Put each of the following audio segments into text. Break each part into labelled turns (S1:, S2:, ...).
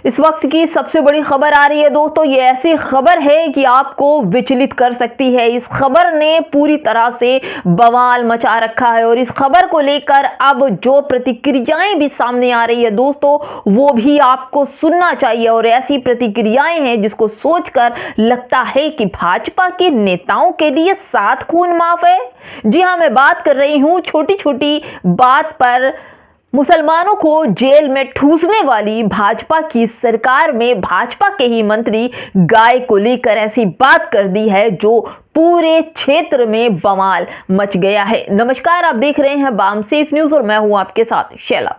S1: इस वक्त की सबसे बड़ी खबर आ रही है दोस्तों। ये ऐसी खबर है कि आपको विचलित कर सकती है। इस खबर ने पूरी तरह से बवाल मचा रखा है और इस खबर को लेकर अब जो प्रतिक्रियाएं भी सामने आ रही है दोस्तों, वो भी आपको सुनना चाहिए। और ऐसी प्रतिक्रियाएं हैं जिसको सोचकर लगता है कि भाजपा के नेताओं के लिए 7 खून माफ है। जी हाँ, मैं बात कर रही हूँ छोटी छोटी बात पर मुसलमानों को जेल में ठूसने वाली भाजपा की सरकार में भाजपा के ही मंत्री गाय को लेकर ऐसी बात कर दी है जो पूरे क्षेत्र में बवाल मच गया है। नमस्कार, आप देख रहे हैं बामसेफ न्यूज और मैं हूं आपके साथ शैला।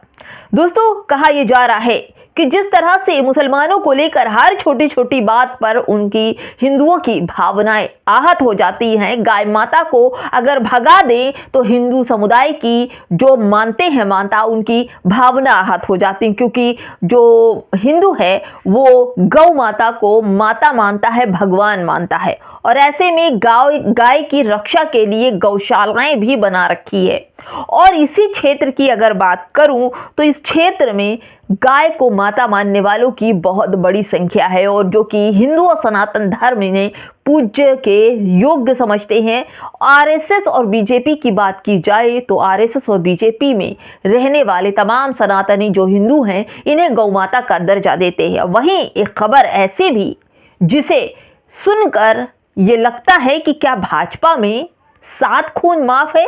S1: दोस्तों, कहा यह जा रहा है कि जिस तरह से मुसलमानों को लेकर हर छोटी छोटी बात पर उनकी हिंदुओं की भावनाएं आहत हो जाती हैं, गाय माता को अगर भगा दें तो हिंदू समुदाय की जो मानते हैं मानता उनकी भावना आहत हो जाती है, क्योंकि जो हिंदू है वो गौ माता को माता मानता है, भगवान मानता है। और ऐसे में गाय की रक्षा के लिए गौशालाएं भी बना रखी है। और इसी क्षेत्र की अगर बात करूं तो इस क्षेत्र में गाय को माता मानने वालों की बहुत बड़ी संख्या है और जो कि हिंदू और सनातन धर्म ने पूज्य के योग्य समझते हैं। आरएसएस और बीजेपी की बात की जाए तो आरएसएस और बीजेपी में रहने वाले तमाम सनातनी जो हिंदू हैं, इन्हें गौ माता का दर्जा देते हैं। वहीं एक खबर ऐसी भी जिसे सुनकर ये लगता है कि क्या भाजपा में 7 खून माफ है।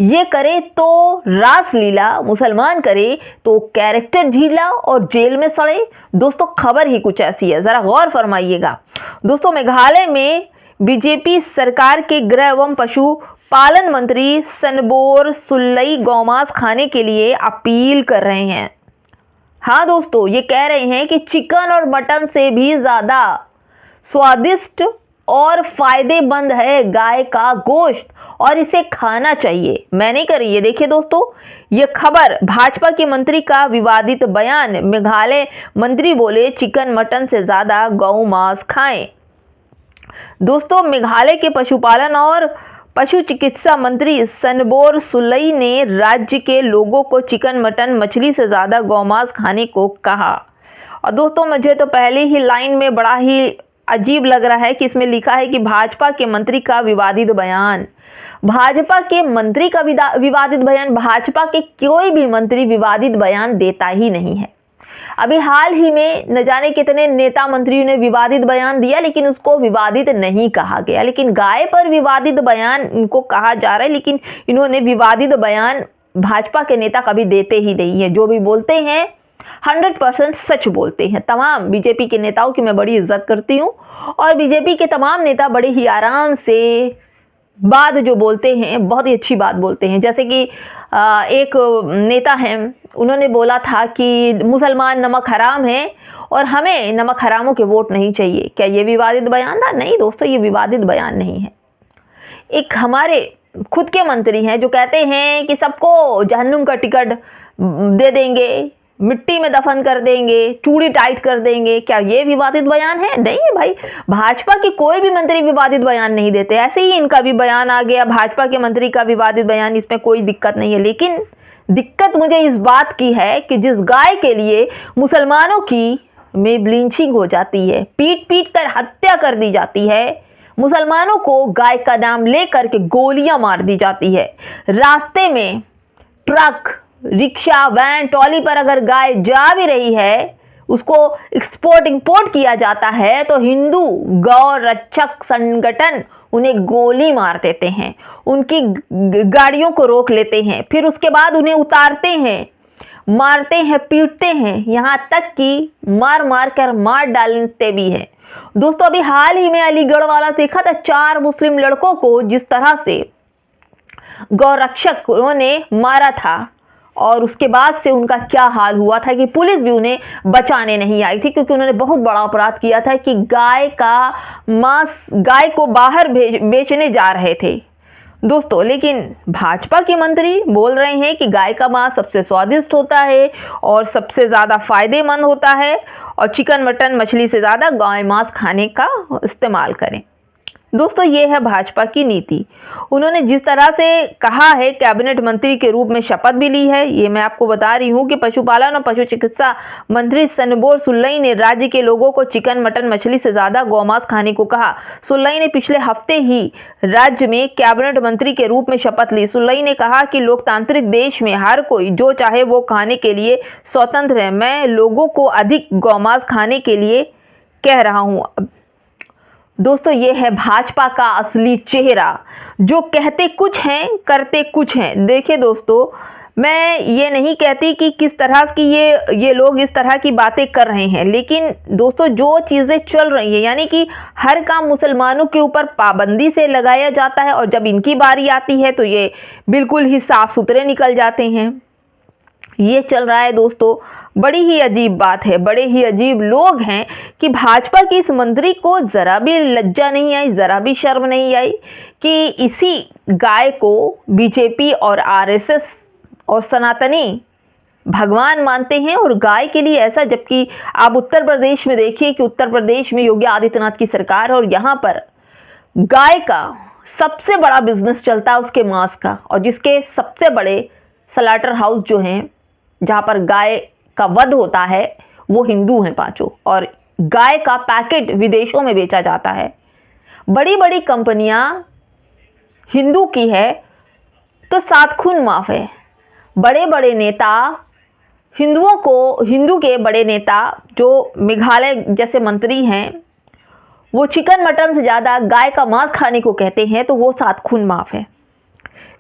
S1: ये करे तो रासलीला, मुसलमान करे तो कैरेक्टर ढीला और जेल में सड़े। दोस्तों, खबर ही कुछ ऐसी है, जरा गौर फरमाइएगा। दोस्तों, मेघालय में बीजेपी सरकार के गृह एवं पशु पालन मंत्री सनबोर सुल्लई गौमांस खाने के लिए अपील कर रहे हैं। हाँ दोस्तों, ये कह रहे हैं कि चिकन और मटन से भी ज्यादा स्वादिष्ट और फायदेमंद है गाय का गोश्त और इसे खाना चाहिए। मैं नहीं कर रही है। देखिए दोस्तों, ये खबर भाजपा के मंत्री का विवादित बयान। मेघालय मंत्री बोले चिकन मटन से ज्यादा गौ मांस खाएं। दोस्तों, मेघालय के पशुपालन और पशु चिकित्सा मंत्री सनबोर सुल्लई ने राज्य के लोगों को चिकन मटन मछली से ज्यादा गौ मांस खाने को कहा। और दोस्तों, मुझे तो पहले ही लाइन में बड़ा ही अजीब लग रहा है कि इसमें लिखा है कि भाजपा के मंत्री का विवादित बयान। भाजपा के मंत्री का विवादित बयान। भाजपा के कोई भी मंत्री विवादित बयान देता ही नहीं है। अभी हाल ही में न जाने कितने नेता मंत्रियों ने विवादित बयान दिया, लेकिन उसको विवादित नहीं कहा गया। लेकिन गाय पर विवादित बयान इनको कहा जा रहा है, लेकिन इन्होंने विवादित बयान भाजपा के नेता कभी देते ही नहीं है। जो भी बोलते हैं 100% सच बोलते हैं। तमाम बीजेपी के नेताओं की मैं बड़ी इज्जत करती हूँ और बीजेपी के तमाम नेता बड़े ही आराम से बात जो बोलते हैं बहुत ही अच्छी बात बोलते हैं। जैसे कि एक नेता हैं, उन्होंने बोला था कि मुसलमान नमक हराम है और हमें नमक हरामों के वोट नहीं चाहिए। क्या ये विवादित बयान था? नहीं दोस्तों, ये विवादित बयान नहीं है। एक हमारे खुद के मंत्री हैं जो कहते हैं कि सबको जहन्नुम का टिकट दे देंगे, मिट्टी में दफन कर देंगे, चूड़ी टाइट कर देंगे। क्या ये विवादित बयान है? नहीं है भाई। भाजपा के कोई भी मंत्री विवादित बयान नहीं देते। ऐसे ही इनका भी बयान आ गया, भाजपा के मंत्री का विवादित बयान। इसमें कोई दिक्कत नहीं है। लेकिन दिक्कत मुझे इस बात की है कि जिस गाय के लिए मुसलमानों की में ब्लीचिंग हो जाती है, पीट पीट कर हत्या कर दी जाती है, मुसलमानों को गाय का नाम लेकर के गोलियां मार दी जाती है, रास्ते में ट्रक, रिक्शा, वैन, ट्रॉली पर अगर गाय जा भी रही है, उसको एक्सपोर्ट इंपोर्ट किया जाता है, तो हिंदू गौ रक्षक संगठन उन्हें गोली मार देते हैं, उनकी गाड़ियों को रोक लेते हैं, फिर उसके बाद उन्हें उतारते हैं, मारते हैं, पीटते हैं, यहाँ तक कि मार डालते भी हैं। दोस्तों, अभी हाल ही में अलीगढ़ वाला देखा था, 4 मुस्लिम लड़कों को जिस तरह से गौरक्षकों ने मारा था और उसके बाद से उनका क्या हाल हुआ था कि पुलिस भी उन्हें बचाने नहीं आई थी, क्योंकि उन्होंने बहुत बड़ा अपराध किया था कि गाय का मांस, गाय को बाहर बेचने जा रहे थे दोस्तों। लेकिन भाजपा के मंत्री बोल रहे हैं कि गाय का मांस सबसे स्वादिष्ट होता है और सबसे ज़्यादा फायदेमंद होता है और चिकन मटन मछली से ज़्यादा गाय मांस खाने का इस्तेमाल करें। दोस्तों ये है भाजपा की नीति। उन्होंने जिस तरह से कहा है, कैबिनेट मंत्री के रूप में शपथ भी ली है। ये मैं आपको बता रही हूँ कि पशुपालन और पशु चिकित्सा मंत्री सनबोर सुल्लई ने राज्य के लोगों को चिकन, मटन, मछली से ज्यादा गौमांस खाने को कहा। सुल्लई ने पिछले हफ्ते ही राज्य में कैबिनेट मंत्री के रूप में शपथ ली। सुल्लई ने कहा कि लोकतांत्रिक देश में हर कोई जो चाहे वो खाने के लिए स्वतंत्र है। मैं लोगों को अधिक गौमांस खाने के लिए कह रहा हूँ। दोस्तों ये है भाजपा का असली चेहरा, जो कहते कुछ हैं करते कुछ हैं। देखिए दोस्तों, मैं ये नहीं कहती कि किस तरह की ये लोग इस तरह की बातें कर रहे हैं, लेकिन दोस्तों जो चीज़ें चल रही हैं, यानी कि हर काम मुसलमानों के ऊपर पाबंदी से लगाया जाता है और जब इनकी बारी आती है तो ये बिल्कुल ही साफ सुथरे निकल जाते हैं। ये चल रहा है दोस्तों। बड़ी ही अजीब बात है, बड़े ही अजीब लोग हैं कि भाजपा की इस मंत्री को ज़रा भी लज्जा नहीं आई, ज़रा भी शर्म नहीं आई कि इसी गाय को बीजेपी और आरएसएस और सनातनी भगवान मानते हैं और गाय के लिए ऐसा। जबकि आप उत्तर प्रदेश में देखिए कि उत्तर प्रदेश में योगी आदित्यनाथ की सरकार है और यहाँ पर गाय का सबसे बड़ा बिजनेस चलता है, उसके मांस का, और जिसके सबसे बड़े स्लॉटर हाउस जो हैं जहाँ पर गाय का वध होता है वो हिंदू हैं पांचों, और गाय का पैकेट विदेशों में बेचा जाता है। बड़ी बड़ी कंपनियां हिंदू की है तो सात खून माफ है। बड़े बड़े नेता हिंदुओं को, हिंदू के बड़े नेता जो मेघालय जैसे मंत्री हैं, वो चिकन मटन से ज़्यादा गाय का मांस खाने को कहते हैं तो वो सात खून माफ है।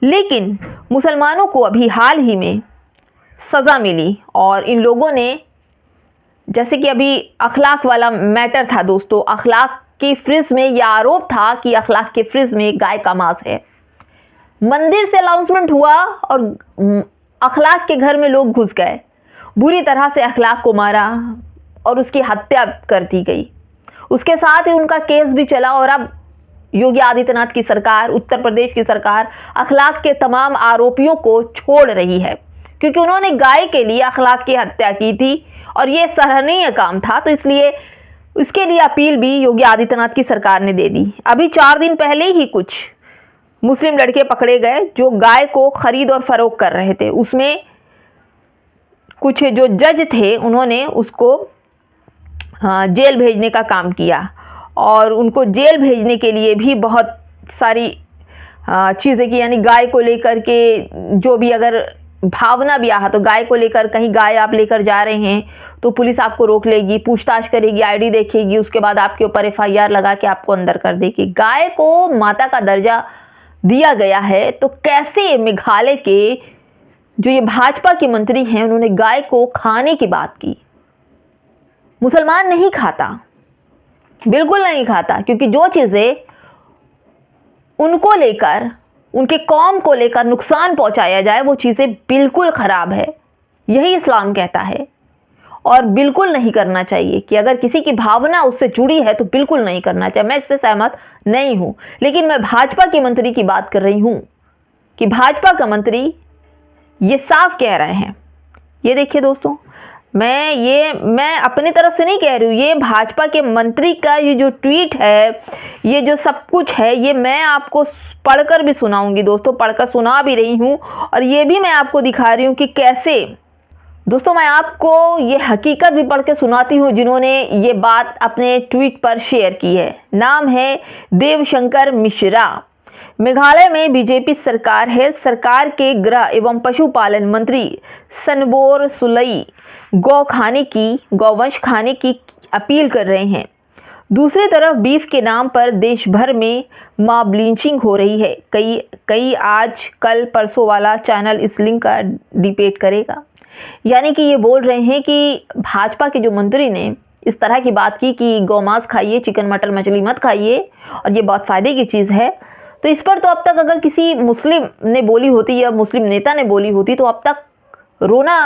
S1: लेकिन मुसलमानों को अभी हाल ही में सज़ा मिली और इन लोगों ने, जैसे कि अभी अखलाक वाला मैटर था दोस्तों, अखलाक की फ्रिज में यह आरोप था कि अखलाक के फ्रिज में गाय का मांस है। मंदिर से अनाउंसमेंट हुआ और अखलाक के घर में लोग घुस गए, बुरी तरह से अखलाक को मारा और उसकी हत्या कर दी गई। उसके साथ ही उनका केस भी चला और अब योगी आदित्यनाथ की सरकार, उत्तर प्रदेश की सरकार अखलाक के तमाम आरोपियों को छोड़ रही है, क्योंकि उन्होंने गाय के लिए अखलाक की हत्या की थी और ये सराहनीय काम था, तो इसलिए उसके लिए अपील भी योगी आदित्यनाथ की सरकार ने दे दी। अभी 4 दिन पहले ही कुछ मुस्लिम लड़के पकड़े गए जो गाय को खरीद और फरोख्त कर रहे थे। उसमें कुछ जो जज थे उन्होंने उसको जेल भेजने का काम किया और उनको जेल भेजने के लिए भी बहुत सारी चीज़ें की, यानी गाय को लेकर के जो भी अगर भावना भी आ तो गाय को लेकर, कहीं गाय आप लेकर जा रहे हैं तो पुलिस आपको रोक लेगी, पूछताछ करेगी, आईडी देखेगी, उसके बाद आपके ऊपर एफआईआर लगा के आपको अंदर कर देगी। गाय को माता का दर्जा दिया गया है, तो कैसे मेघालय के जो ये भाजपा के मंत्री हैं उन्होंने गाय को खाने की बात की। मुसलमान नहीं खाता, बिल्कुल नहीं खाता, क्योंकि जो चीज़ें उनको लेकर, उनके कौम को लेकर नुकसान पहुंचाया जाए वो चीज़ें बिल्कुल ख़राब है। यही इस्लाम कहता है और बिल्कुल नहीं करना चाहिए कि अगर किसी की भावना उससे जुड़ी है तो बिल्कुल नहीं करना चाहिए। मैं इससे सहमत नहीं हूं, लेकिन मैं भाजपा के मंत्री की बात कर रही हूं कि भाजपा का मंत्री ये साफ कह रहे हैं। ये देखिए दोस्तों, मैं अपनी तरफ से नहीं कह रही हूँ, ये भाजपा के मंत्री का ये जो ट्वीट है, ये जो सब कुछ है, ये मैं आपको पढ़कर भी सुनाऊंगी दोस्तों, पढ़कर सुना भी रही हूँ और ये भी मैं आपको दिखा रही हूँ कि कैसे। दोस्तों मैं आपको ये हकीकत भी पढ़ के सुनाती हूँ जिन्होंने ये बात अपने ट्वीट पर शेयर की है। नाम है देवशंकर मिश्रा। मेघालय में बीजेपी सरकार है। सरकार के गृह एवं पशुपालन मंत्री सनबोर सुल्लई गौवंश खाने की अपील कर रहे हैं। दूसरी तरफ बीफ के नाम पर देश भर में मॉब लिंचिंग हो रही है। कई आज कल परसों वाला चैनल इस लिंक का डिबेट करेगा। यानी कि ये बोल रहे हैं कि भाजपा के जो मंत्री ने इस तरह की बात की कि गौमांस खाइए, चिकन मटन मछली मत खाइए और ये बहुत फ़ायदे की चीज़ है। तो इस पर तो अब तक अगर किसी मुस्लिम ने बोली होती या मुस्लिम नेता ने बोली होती तो अब तक रोना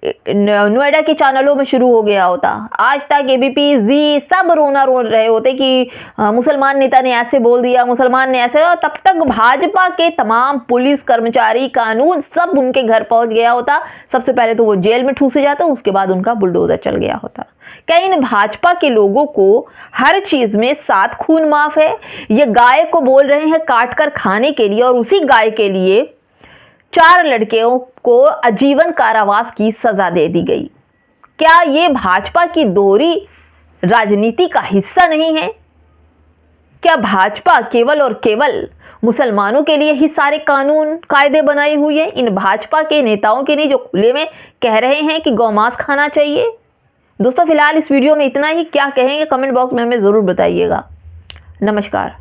S1: नोएडा के चैनलों में शुरू हो गया होता। आज तक एबीपी, जी सब रो रहे होते कि मुसलमान नेता ने ऐसे बोल दिया, मुसलमान ने ऐसे, और तब तक भाजपा के तमाम पुलिस कर्मचारी, कानून सब उनके घर पहुंच गया होता। सबसे पहले तो वो जेल में ठूसे जाते, उसके बाद उनका बुलडोजर चल गया होता। क्या इन भाजपा के लोगों को हर चीज में 7 खून माफ है? ये गाय को बोल रहे हैं काट कर खाने के लिए, और उसी गाय के लिए 4 लड़कियों को आजीवन कारावास की सजा दे दी गई। क्या ये भाजपा की दोहरी राजनीति का हिस्सा नहीं है? क्या भाजपा केवल और केवल मुसलमानों के लिए ही सारे कानून कायदे बनाई हुई है? इन भाजपा के नेताओं के नहीं जो खुले में कह रहे हैं कि गौमांस खाना चाहिए। दोस्तों फिलहाल इस वीडियो में इतना ही। क्या कहेंगे कमेंट बॉक्स में हमें ज़रूर बताइएगा। नमस्कार।